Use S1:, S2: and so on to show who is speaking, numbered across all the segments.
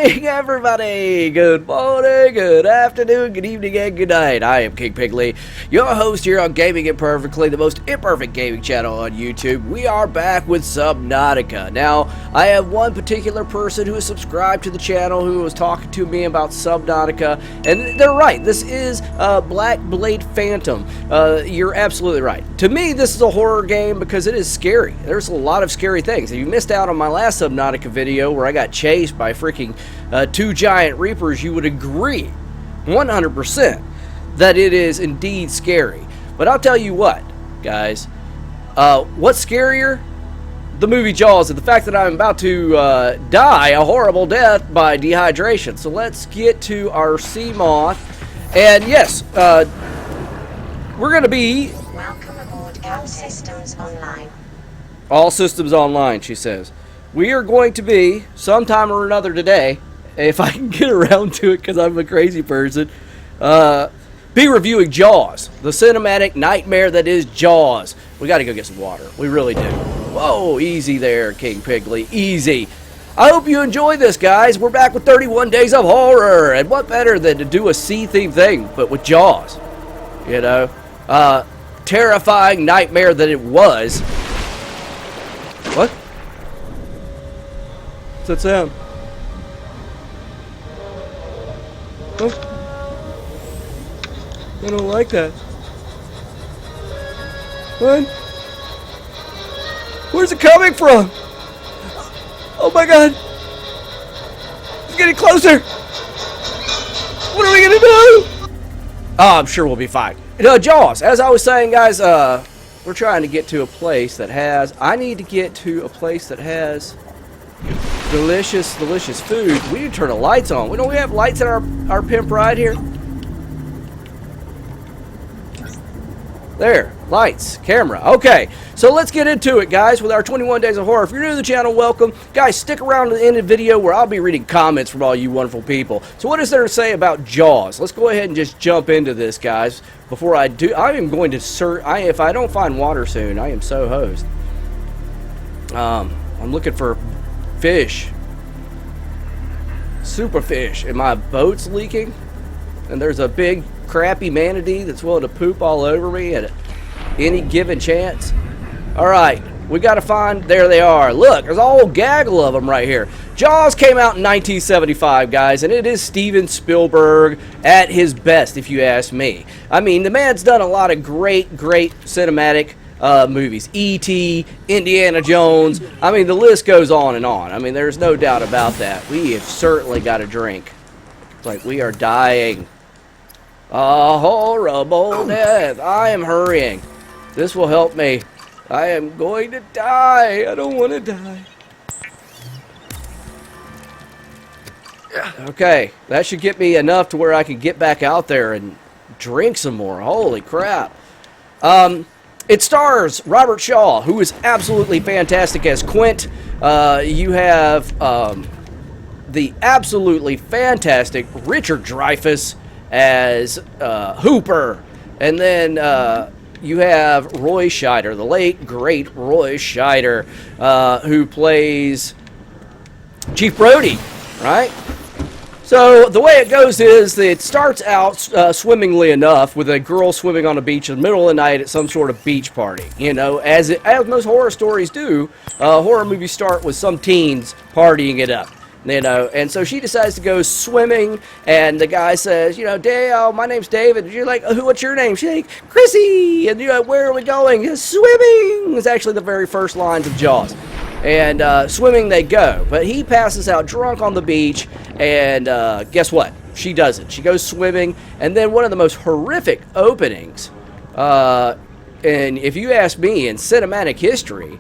S1: morning, everybody! Good morning, good afternoon, good evening, and good night. I am King Pigley, your host here on Gaming Imperfectly, the most imperfect gaming channel on YouTube. We are back with Subnautica. Now, I have one particular person who is subscribed to the channel who was talking to me about Subnautica, and they're right. This is Black Blade Phantom. You're absolutely right. To me, this is a horror game because it is scary. There's a lot of scary things. If you missed out on my last Subnautica video where I got chased by freaking 2 giant reapers, you would agree 100% that it is indeed scary. But I'll tell you what, guys, what's scarier? The movie Jaws, and the fact that I'm about to die a horrible death by dehydration. So let's get to our sea moth. And yes, we're going to be...
S2: Welcome aboard. All systems online.
S1: All systems online, she says. We are going to be, sometime or another today, if I can get around to it because I'm a crazy person, be reviewing Jaws, the cinematic nightmare that is Jaws. We got to go get some water. We really do. Whoa, easy there, King Pigley, easy. I hope you enjoy this, guys. We're back with 31 Days of Horror, and what better than to do a sea-themed thing, but with Jaws, you know? Terrifying nightmare that it was. What? What's that sound? Oh. I don't like that. What? Where's it coming from? Oh my god! It's getting closer! What are we gonna do? Oh, I'm sure we'll be fine. Jaws, as I was saying, guys, we're trying to get to a place that has... I need to get to a place that has delicious, delicious food. We need to turn the lights on. Don't we have lights in our pimp ride here? There, lights, camera. Okay, so let's get into it, guys, with our 21 Days of Horror. If you're new to the channel, welcome. Guys, stick around to the end of the video where I'll be reading comments from all you wonderful people. So what is there to say about Jaws? Let's go ahead and just jump into this, guys. Before I do, I am going to search. If I don't find water soon, I am so hosed. I'm looking for fish. Super fish. And my boat's leaking. And there's a big crappy manatee that's willing to poop all over me at any given chance. Alright, we gotta find... There they are. Look, there's a whole gaggle of them right here. Jaws came out in 1975, guys, and it is Steven Spielberg at his best, if you ask me. I mean, the man's done a lot of great, great cinematic movies. E.T., Indiana Jones. I mean, the list goes on and on. I mean, there's no doubt about that. We have certainly got a drink. It's like we are dying. A horrible death. I am hurrying. This will help me. I am going to die. I don't want to die. Okay, that should get me enough to where I can get back out there and drink some more. Holy crap. It stars Robert Shaw, who is absolutely fantastic as Quint. You have the absolutely fantastic Richard Dreyfuss as Hooper, and then you have Roy Scheider, the late great Roy Scheider, who plays Chief Brody, right? So the way it goes is that it starts out swimmingly enough with a girl swimming on a beach in the middle of the night at some sort of beach party. You know, as most horror stories do, horror movies start with some teens partying it up. You know, and so she decides to go swimming, and the guy says, you know, Dale, my name's David. And you're like, what's your name? She's like, Chrissy. And you're like, where are we going? Swimming is actually the very first lines of Jaws. And swimming they go. But he passes out drunk on the beach, and guess what? She doesn't. She goes swimming, and then one of the most horrific openings, and if you ask me, in cinematic history,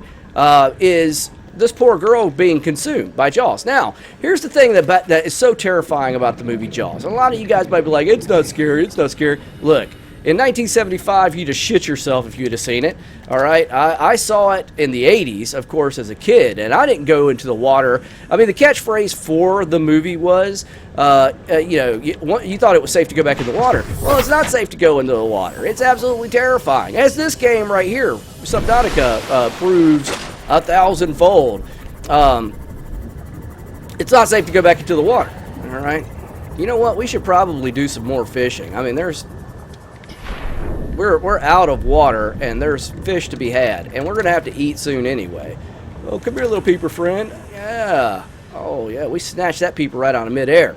S1: is this poor girl being consumed by Jaws. Now, here's the thing that is so terrifying about the movie Jaws. And a lot of you guys might be like, it's not scary, it's not scary. Look, in 1975, you just shit yourself if you'd have seen it. All right, I saw it in the 80s, of course, as a kid, and I didn't go into the water. I mean, the catchphrase for the movie was, you know, you thought it was safe to go back in the water. Well, it's not safe to go into the water. It's absolutely terrifying. As this game right here, Subnautica, proves 1,000-fold. it's not safe to go back into the water. All right. You know what? We should probably do some more fishing. I mean, we're out of water, and there's fish to be had, and we're gonna have to eat soon anyway. Oh, come here, little peeper friend. Yeah. Oh, yeah. We snatched that peeper right out of midair.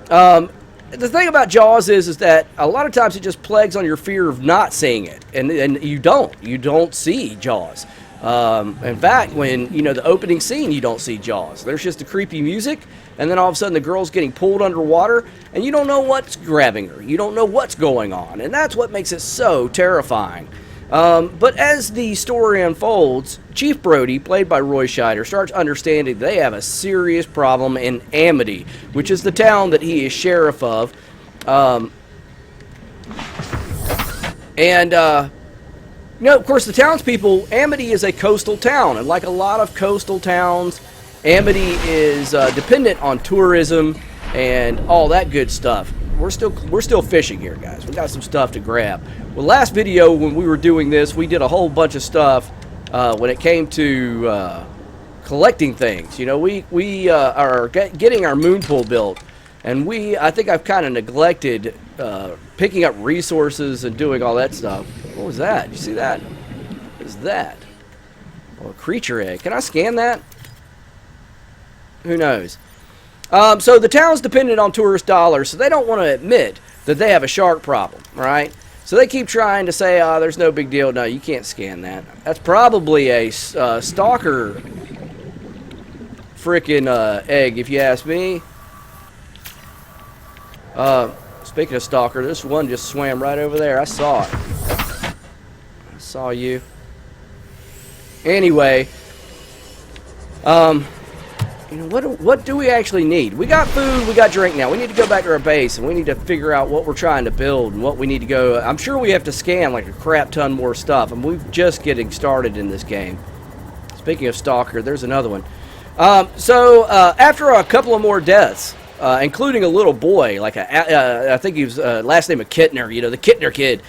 S1: The thing about Jaws is that a lot of times it just plagues on your fear of not seeing it, and you don't see Jaws. In fact, when the opening scene, you don't see Jaws. There's just the creepy music, and then all of a sudden the girl's getting pulled underwater, and you don't know what's grabbing her. You don't know what's going on, and that's what makes it so terrifying. But as the story unfolds, Chief Brody, played by Roy Scheider, starts understanding they have a serious problem in Amity, which is the town that he is sheriff of. Of course, the townspeople, Amity is a coastal town, and like a lot of coastal towns, Amity is dependent on tourism and all that good stuff. We're still fishing here, guys. We got some stuff to grab. Well, last video when we were doing this, we did a whole bunch of stuff when it came to collecting things. We are getting our moon pool built, and I think I've kind of neglected picking up resources and doing all that stuff. What was that? You see that? What is that? Oh, a creature egg. Can I scan that? Who knows? So the town's dependent on tourist dollars, so they don't want to admit that they have a shark problem, right? So they keep trying to say, oh, there's no big deal. No, you can't scan that. That's probably a stalker frickin' egg, if you ask me. Speaking of stalker, this one just swam right over there. I saw it. I saw you. Anyway, what do we actually need? We got food, we got drink now. We need to go back to our base, and we need to figure out what we're trying to build and what we need to go. I'm sure we have to scan like a crap ton more stuff, and we're just getting started in this game. Speaking of stalker, there's another one. After a couple of more deaths, including a little boy, like I think he was last name of Kittner, the Kittner kid.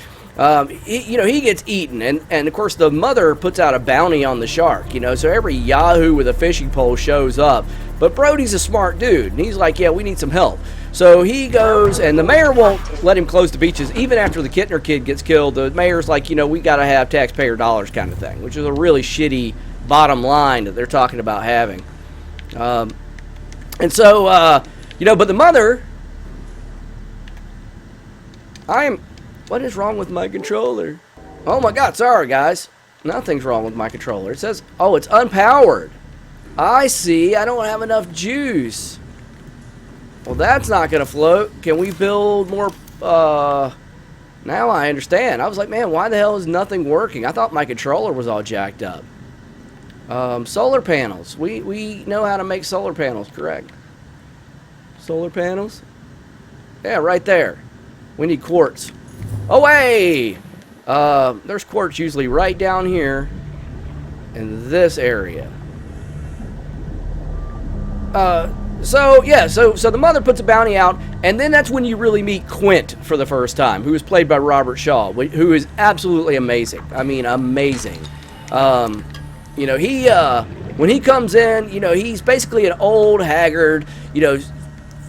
S1: He gets eaten, and of course the mother puts out a bounty on the shark, so every yahoo with a fishing pole shows up. But Brody's a smart dude, and he's like, yeah, we need some help. So he goes, and the mayor won't let him close the beaches even after the Kittner kid gets killed. The mayor's like, we got to have taxpayer dollars kind of thing, which is a really shitty bottom line that they're talking about having. But the mother, what is wrong with my controller? Oh my god, sorry guys. Nothing's wrong with my controller. It says, oh, it's unpowered. I see, I don't have enough juice. Well, that's not going to float. Can we build more, now I understand. I was like, man, why the hell is nothing working? I thought my controller was all jacked up. Solar panels. We know how to make solar panels, correct? Solar panels? Yeah, right there. We need quartz. Oh, hey! There's quartz usually right down here in this area. So the mother puts a bounty out, and then that's when you really meet Quint for the first time, who is played by Robert Shaw, who is absolutely amazing. I mean, amazing. When he comes in, he's basically an old, haggard,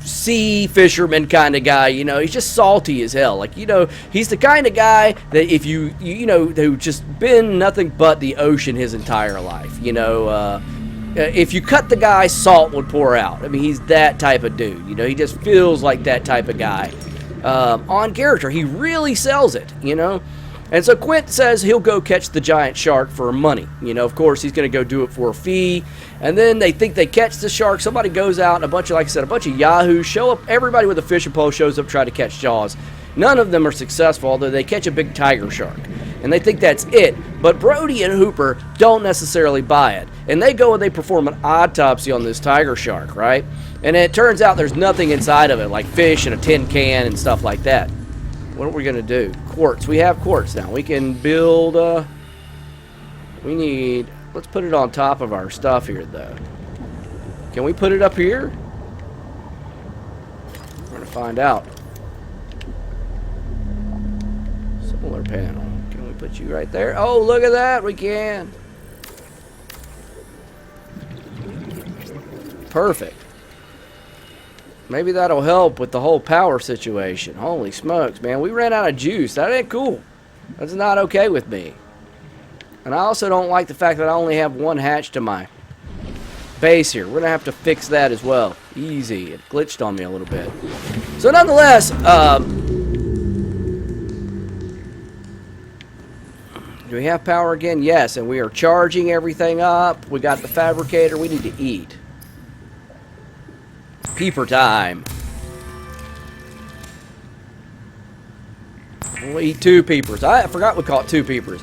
S1: sea fisherman kind of guy. He's just salty as hell. Like, he's the kind of guy that if who just been nothing but the ocean his entire life. If you cut the guy, salt would pour out. I mean, he's that type of dude. He just feels like that type of guy. On character, he really sells it. And so Quint says he'll go catch the giant shark for money. Of course, he's going to go do it for a fee. And then they think they catch the shark. Somebody goes out and a bunch of yahoos show up. Everybody with a fishing pole shows up to try to catch Jaws. None of them are successful, although they catch a big tiger shark. And they think that's it. But Brody and Hooper don't necessarily buy it. And they go and they perform an autopsy on this tiger shark, right? And it turns out there's nothing inside of it, like fish and a tin can and stuff like that. What are we going to do? Quartz. We have quartz now. We can build, let's put it on top of our stuff here, though. Can we put it up here? We're going to find out. Solar panel. Can we put you right there? Oh, look at that. We can. Perfect. Maybe that'll help with the whole power situation. Holy smokes, man. We ran out of juice. That ain't cool. That's not okay with me. And I also don't like the fact that I only have one hatch to my base here. We're going to have to fix that as well. Easy. It glitched on me a little bit. So nonetheless, do we have power again? Yes, and we are charging everything up. We got the fabricator. We need to eat. Peeper time. We'll eat 2 peepers. I forgot we caught 2 peepers.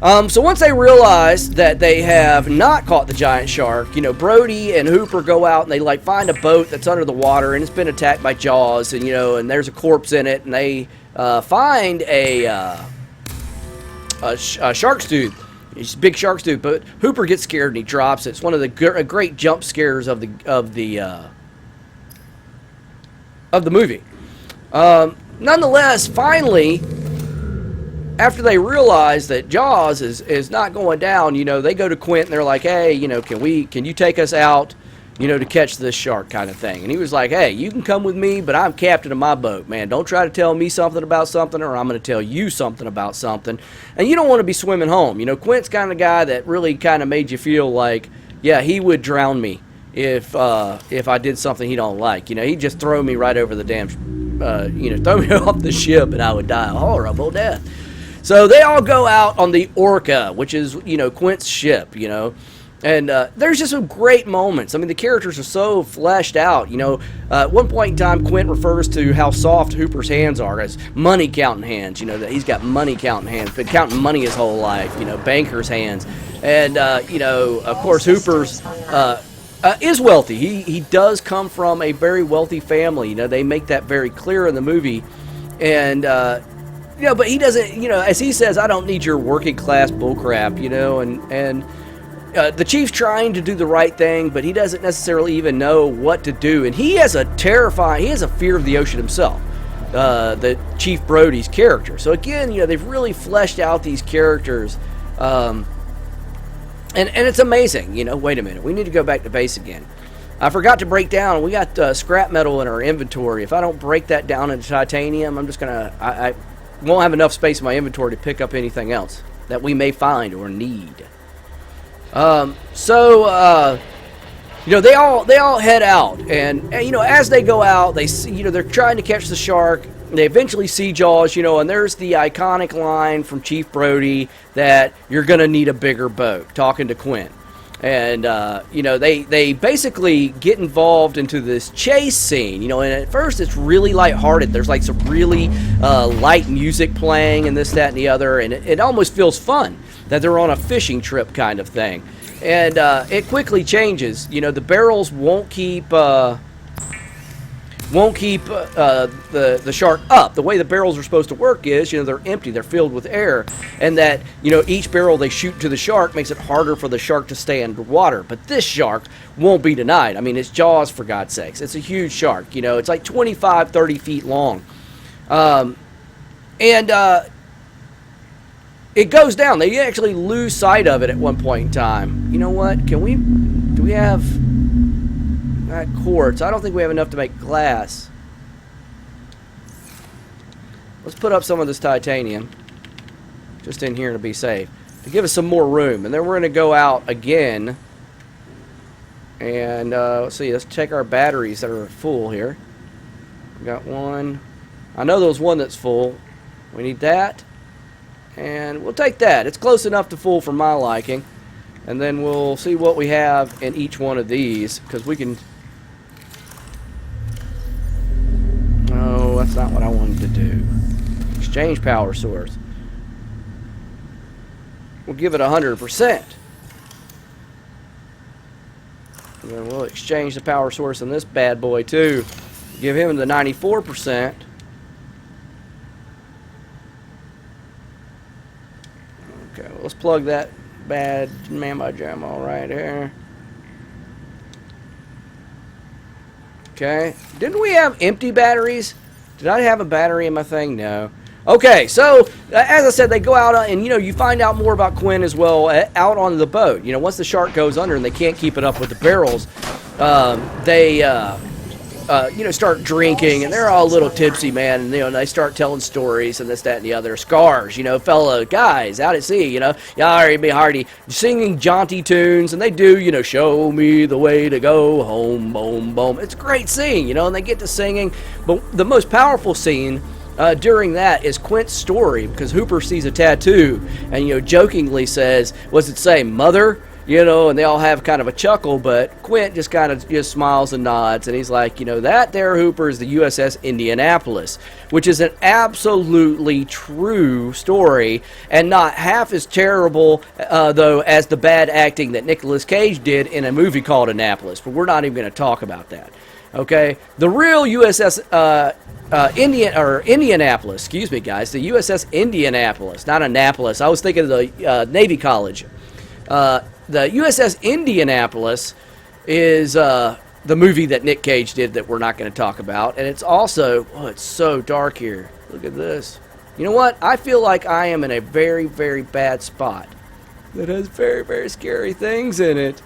S1: So once they realize that they have not caught the giant shark, you know, Brody and Hooper go out and they like find a boat that's under the water and it's been attacked by Jaws, and you know, and there's a corpse in it, and they find a shark's tooth. It's a big shark's tooth, but Hooper gets scared and he drops it. It's one of the great jump scares of the movie. Nonetheless, finally, after they realize that Jaws is not going down, you know, they go to Quint and they're like, hey, you know, can you take us out, you know, to catch this shark kind of thing. And he was like, hey, you can come with me, but I'm captain of my boat, man. Don't try to tell me something about something, or I'm going to tell you something about something. And you don't want to be swimming home. You know, Quint's kind of guy that really kind of made you feel like, yeah, he would drown me if I did something he don't like. You know, he'd just throw me right over the damn, you know, throw me off the ship and I would die a horrible death. So they all go out on the Orca, which is, you know, Quint's ship, you know. And there's just some great moments. I mean, the characters are so fleshed out, you know. At one point in time, Quint refers to how soft Hooper's hands are as money counting hands. You know, that he's got money counting hands, been counting money his whole life, you know, banker's hands. And, you know, of course, Hooper's is wealthy. He does come from a very wealthy family. You know, they make that very clear in the movie. And, you know, but he doesn't, you know, as he says, I don't need your working class bullcrap, you know, and the chief's trying to do the right thing, but he doesn't necessarily even know what to do. And he has a fear of the ocean himself, the Chief Brody's character. So again, you know, they've really fleshed out these characters, and it's amazing. You know, wait a minute, we need to go back to base again. I forgot to break down, we got scrap metal in our inventory. If I don't break that down into titanium, I'm just gonna, I won't have enough space in my inventory to pick up anything else that we may find or need. You know, they all head out, and you know, as they go out, they see, you know, they're trying to catch the shark. They eventually see Jaws, you know, and there's the iconic line from Chief Brody that you're gonna need a bigger boat, talking to Quint. And, you know, they basically get involved into this chase scene, you know, and at first it's really lighthearted. There's like some really light music playing and this, that, and the other, and it almost feels fun that they're on a fishing trip kind of thing. And it quickly changes. You know, the barrels won't keep the shark up. The way the barrels are supposed to work is, you know, they're empty, they're filled with air, and that, you know, each barrel they shoot to the shark makes it harder for the shark to stay underwater. But this shark won't be denied. I mean, it's Jaws, for God's sakes. It's a huge shark, you know, it's like 25, 30 feet long. It goes down. They actually lose sight of it at one point in time. You know what? Do we have quartz? I don't think we have enough to make glass. Let's put up some of this titanium just in here to be safe, to give us some more room. And then we're going to go out again. And let's see. Let's check our batteries that are full here. We got one. I know there's one that's full. We need that. And we'll take that. It's close enough to full for my liking. And then we'll see what we have in each one of these, because we can... No, that's not what I wanted to do. Exchange power source. We'll give it 100%. And then we'll exchange the power source in this bad boy too. Give him the 94%. Okay, well, let's plug that bad mammo jammo right here. Okay, didn't we have empty batteries? Did I have a battery in my thing? No. Okay, so as I said, they go out and, you know, you find out more about Quinn as well out on the boat. You know, once the shark goes under and they can't keep it up with the barrels, they start drinking, and they're all a little tipsy, man, and, and they start telling stories and this, that, and the other. Scars, fellow guys out at sea, Yarry be hearty, singing jaunty tunes, and they do, show me the way to go home, boom, boom. It's a great scene, and they get to singing, but the most powerful scene during that is Quint's story, because Hooper sees a tattoo, and, jokingly says, what's it say, mother? And they all have kind of a chuckle, but Quint just kind of just smiles and nods, and he's like, that there, Hooper, is the USS Indianapolis, which is an absolutely true story, and not half as terrible, though, as the bad acting that Nicolas Cage did in a movie called Annapolis, but we're not even going to talk about that, okay? The real USS Indianapolis, excuse me, guys, the USS Indianapolis, not Annapolis. I was thinking of the Navy College. The USS Indianapolis is the movie that Nick Cage did that we're not going to talk about. And it's also, it's so dark here. Look at this. You know what? I feel like I am in a very, very bad spot that has very, very scary things in it.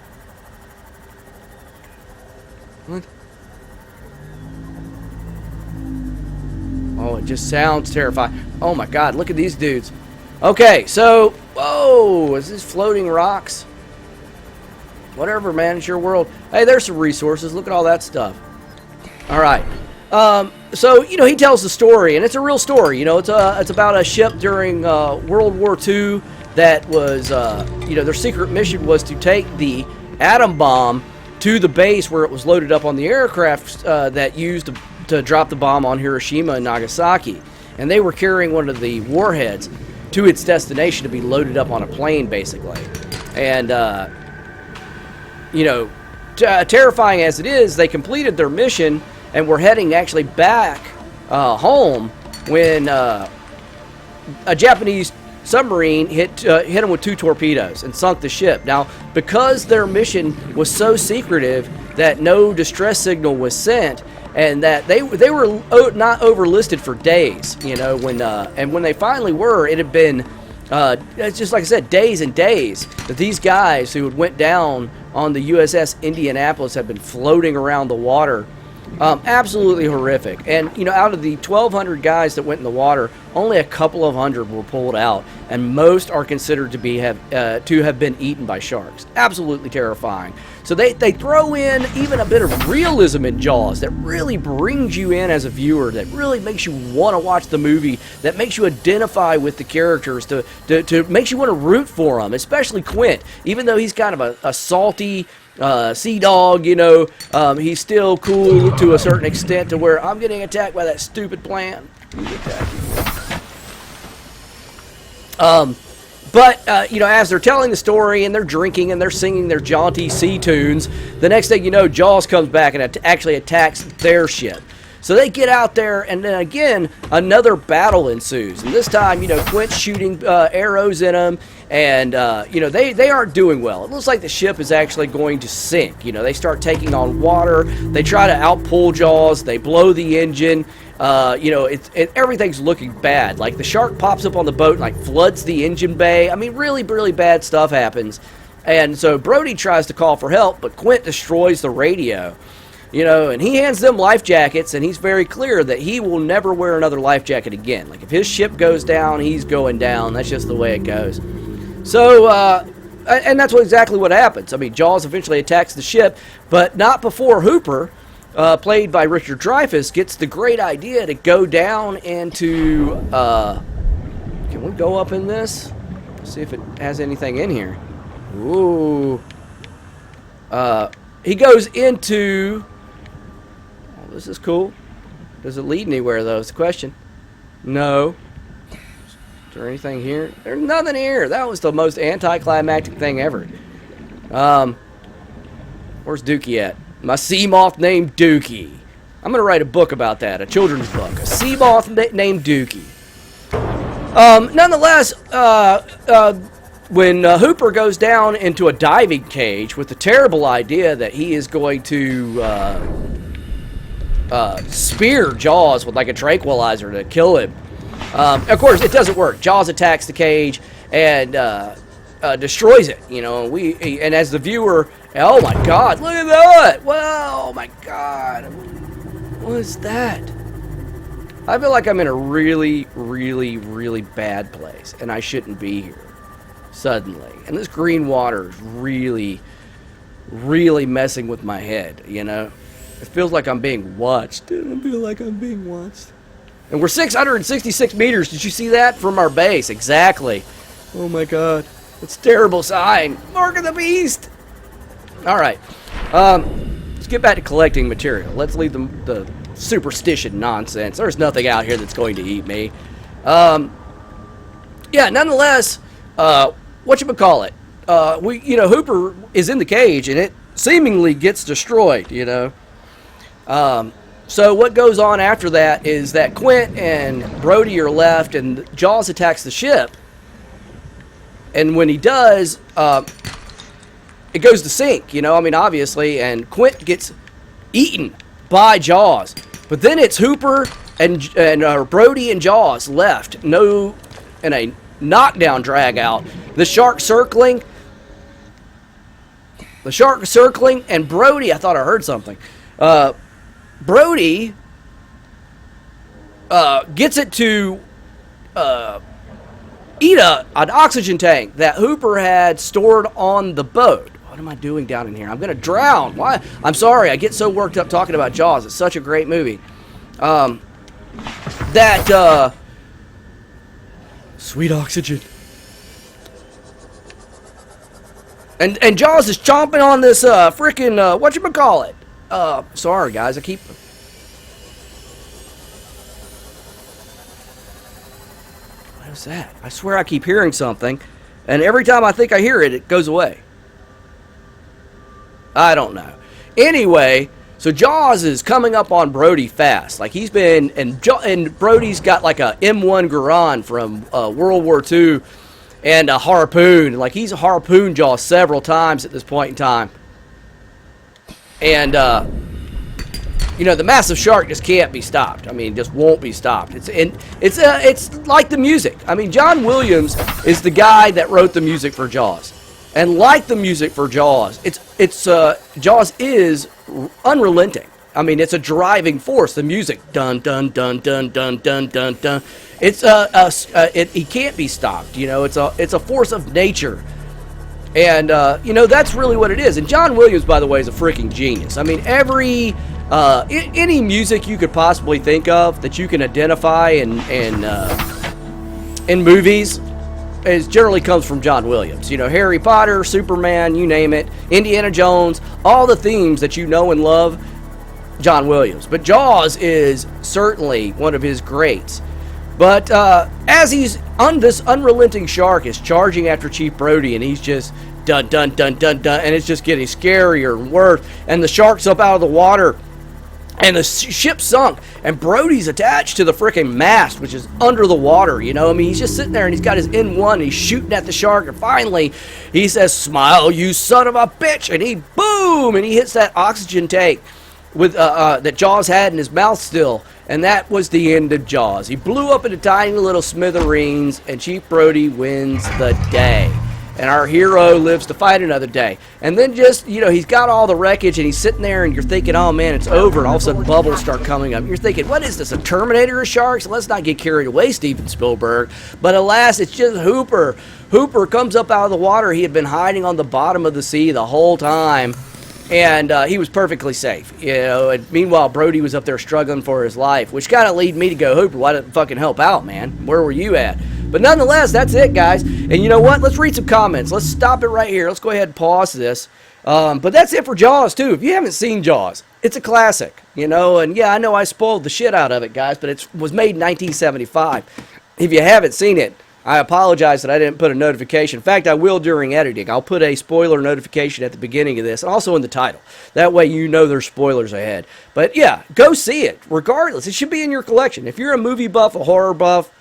S1: What? Oh, it just sounds terrifying. Oh my God, look at these dudes. Okay, so, whoa, is this floating rocks? Whatever, man, it's your world. Hey, there's some resources. Look at all that stuff. All right. So, he tells the story, and it's a real story. It's about a ship during World War II that was, their secret mission was to take the atom bomb to the base where it was loaded up on the aircraft that used to drop the bomb on Hiroshima and Nagasaki. And they were carrying one of the warheads to its destination to be loaded up on a plane, basically. And, terrifying as it is, they completed their mission and were heading actually back home when a Japanese submarine hit them with 2 torpedoes and sunk the ship. Now, because their mission was so secretive that no distress signal was sent, and that they were not overlisted for days, when they finally were, it had been it's just like I said, days and days that these guys who went down on the USS Indianapolis had been floating around the water. Absolutely horrific. And, out of the 1,200 guys that went in the water, only a couple of hundred were pulled out, and most are considered to have been eaten by sharks. Absolutely terrifying. So they throw in even a bit of realism in Jaws that really brings you in as a viewer, that really makes you want to watch the movie, that makes you identify with the characters, to makes you want to root for them, especially Quint. Even though he's kind of a salty sea dog, he's still cool to a certain extent, to where I'm getting attacked by that stupid plant. But as they're telling the story and they're drinking and they're singing their jaunty sea tunes, the next thing you know, Jaws comes back and actually attacks their ship. So they get out there, and then again, another battle ensues. And this time, Quint's shooting arrows in them, and, they aren't doing well. It looks like the ship is actually going to sink. They start taking on water. They try to outpull Jaws. They blow the engine. Everything's looking bad. Like, the shark pops up on the boat and, like, floods the engine bay. I mean, really, really bad stuff happens. And so Brody tries to call for help, but Quint destroys the radio. And he hands them life jackets, and he's very clear that he will never wear another life jacket again. Like, if his ship goes down, he's going down. That's just the way it goes. So, and that's exactly what happens. I mean, Jaws eventually attacks the ship, but not before Hooper, played by Richard Dreyfuss, gets the great idea to go down into, can we go up in this? See if it has anything in here. Ooh. He goes into... Oh, this is cool. Does it lead anywhere, though, is the question. No. Is there anything here? There's nothing here. That was the most anticlimactic thing ever. Where's Dookie at? My sea moth named Dookie. I'm going to write a book about that, a children's book. A sea moth named Dookie. Nonetheless, when Hooper goes down into a diving cage with the terrible idea that he is going to spear Jaws with like a tranquilizer to kill him. Of course, it doesn't work. Jaws attacks the cage and destroys it. And as the viewer, oh my God, look at that! Wow, oh my God! was that? I feel like I'm in a really, really, really bad place, and I shouldn't be here suddenly. And this green water is really, really messing with my head, you know? It feels like I'm being watched. I feel like I'm being watched. And we're 666 meters. Did you see that? From our base. Exactly. Oh my god. It's a terrible sign. Mark of the beast. Alright. Let's get back to collecting material. Let's leave the superstition nonsense. There's nothing out here that's going to eat me. Yeah, nonetheless, whatchamacallit? Hooper is in the cage, and it seemingly gets destroyed, you know. So what goes on after that is that Quint and Brody are left, and Jaws attacks the ship. And when he does, it goes to sink, you know, I mean, obviously, and Quint gets eaten by Jaws. But then it's Hooper and Brody and Jaws left, in a knockdown drag out. The shark circling, and Brody, I thought I heard something. Brody gets it to eat an oxygen tank that Hooper had stored on the boat. What am I doing down in here? I'm going to drown. Why? I'm sorry. I get so worked up talking about Jaws. It's such a great movie. Sweet oxygen. And Jaws is chomping on this freaking whatchamacallit. Sorry guys, I keep... What is that? I swear I keep hearing something, and every time I think I hear it, it goes away. I don't know. Anyway, so Jaws is coming up on Brody fast. Like he's been, and Brody's got like a M1 Garand from World War II and a harpoon. Like he's harpooned Jaws several times at this point in time. And, you know, the massive shark just can't be stopped. I mean, just won't be stopped. It's like the music. I mean, John Williams is the guy that wrote the music for Jaws. And like the music for Jaws, Jaws is unrelenting. I mean, it's a driving force. The music, dun dun dun dun dun dun dun dun. He can't be stopped. You know, it's a force of nature. And, you know, that's really what it is. And John Williams, by the way, is a freaking genius. I mean, any music you could possibly think of that you can identify in movies generally comes from John Williams. You know, Harry Potter, Superman, you name it, Indiana Jones, all the themes that you know and love, John Williams. But Jaws is certainly one of his greats. But as this unrelenting shark is charging after Chief Brody, and he's just dun dun dun dun dun, and it's just getting scarier and worse, and the shark's up out of the water, and the ship sunk, and Brody's attached to the freaking mast, which is under the water, you know. I mean, he's just sitting there, and he's got his N1, and he's shooting at the shark, and finally, he says, "Smile, you son of a bitch," and he, boom, and he hits that oxygen tank with that Jaws had in his mouth still, and that was the end of Jaws. He blew up into tiny little smithereens, and Chief Brody wins the day. And our hero lives to fight another day. And then just, you know, he's got all the wreckage, and he's sitting there, and you're thinking, oh man, it's over, and all of a sudden bubbles start coming up. You're thinking, what is this, a Terminator of sharks? Let's not get carried away, Steven Spielberg. But alas, it's just Hooper. Hooper comes up out of the water. He had been hiding on the bottom of the sea the whole time, and he was perfectly safe, you know. And meanwhile, Brody was up there struggling for his life, which kind of lead me to go, Hooper, why didn't fucking help out, man? Where were you at? But nonetheless, that's it, guys. And you know what? Let's read some comments. Let's stop it right here. Let's go ahead and pause this. But that's it for Jaws, too. If you haven't seen Jaws, it's a classic, you know. And yeah, I know I spoiled the shit out of it, guys, but it was made in 1975. If you haven't seen it, I apologize that I didn't put a notification. In fact, I will during editing. I'll put a spoiler notification at the beginning of this, and also in the title. That way you know there's spoilers ahead. But yeah, go see it. Regardless, it should be in your collection. If you're a movie buff, a horror buff,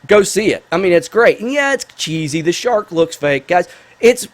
S1: go see it. I mean, it's great. And yeah, it's cheesy. The shark looks fake, guys. It's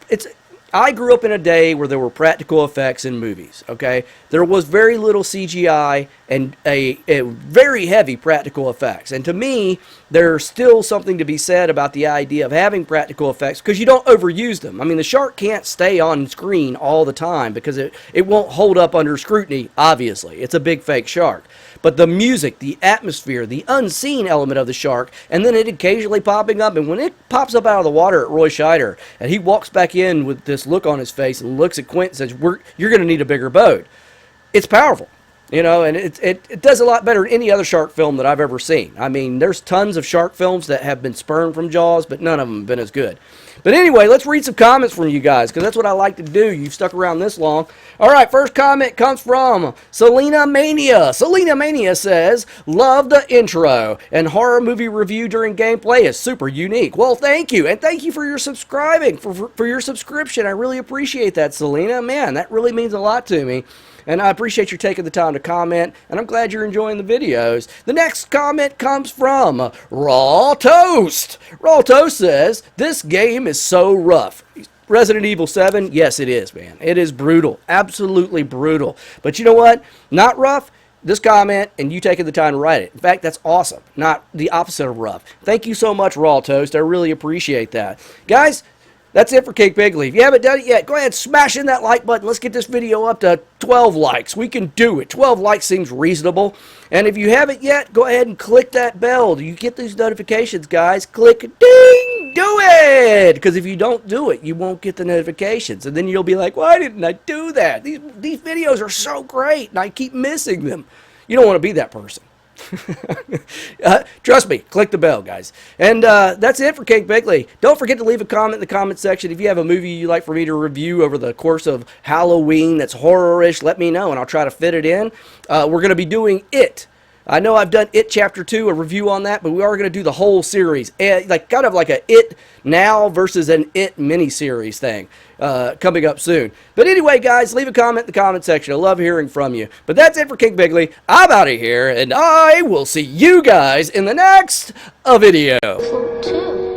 S1: I grew up in a day where there were practical effects in movies, okay? There was very little CGI and a very heavy practical effects. And to me, there's still something to be said about the idea of having practical effects because you don't overuse them. I mean, the shark can't stay on screen all the time because it won't hold up under scrutiny, obviously. It's a big fake shark. But the music, the atmosphere, the unseen element of the shark, and then it occasionally popping up. And when it pops up out of the water at Roy Scheider, and he walks back in with this look on his face and looks at Quint and says, you're going to need a bigger boat. It's powerful. You know, and it does a lot better than any other shark film that I've ever seen. I mean, there's tons of shark films that have been spurned from Jaws, but none of them have been as good. But anyway, let's read some comments from you guys, because that's what I like to do. You've stuck around this long. All right, first comment comes from Selena Mania. Selena Mania says, love the intro, and horror movie review during gameplay is super unique. Well, thank you, and thank you for your subscribing, for your subscription. I really appreciate that, Selena. Man, that really means a lot to me. And I appreciate you taking the time to comment, and I'm glad you're enjoying the videos. The next comment comes from Raw Toast. Raw Toast says, this game is so rough. Resident Evil 7, yes it is, man. It is brutal, absolutely brutal. But you know what? Not rough. This comment and you taking the time to write it. In fact, that's awesome. Not the opposite of rough. Thank you so much, Raw Toast. I really appreciate that. Guys, that's it for Cake Bigley. If you haven't done it yet, go ahead and smash in that like button. Let's get this video up to 12 likes. We can do it. 12 likes seems reasonable. And if you haven't yet, go ahead and click that bell. You get these notifications, guys. Click ding, do it. Because if you don't do it, you won't get the notifications. And then you'll be like, why didn't I do that? These videos are so great, and I keep missing them. You don't want to be that person. Trust me, click the bell, guys. And that's it for Cake Bigley. Don't forget to leave a comment in the comment section. If you have a movie you'd like for me to review over the course of Halloween that's horror-ish, let me know and I'll try to fit it in. We're going to be doing It. I know I've done It Chapter 2, a review on that, but we are going to do the whole series. Like kind of like a It Now versus an It mini-series thing coming up soon. But anyway, guys, leave a comment in the comment section. I love hearing from you. But that's it for Cake Bigley. I'm out of here, and I will see you guys in the next video.
S2: Two.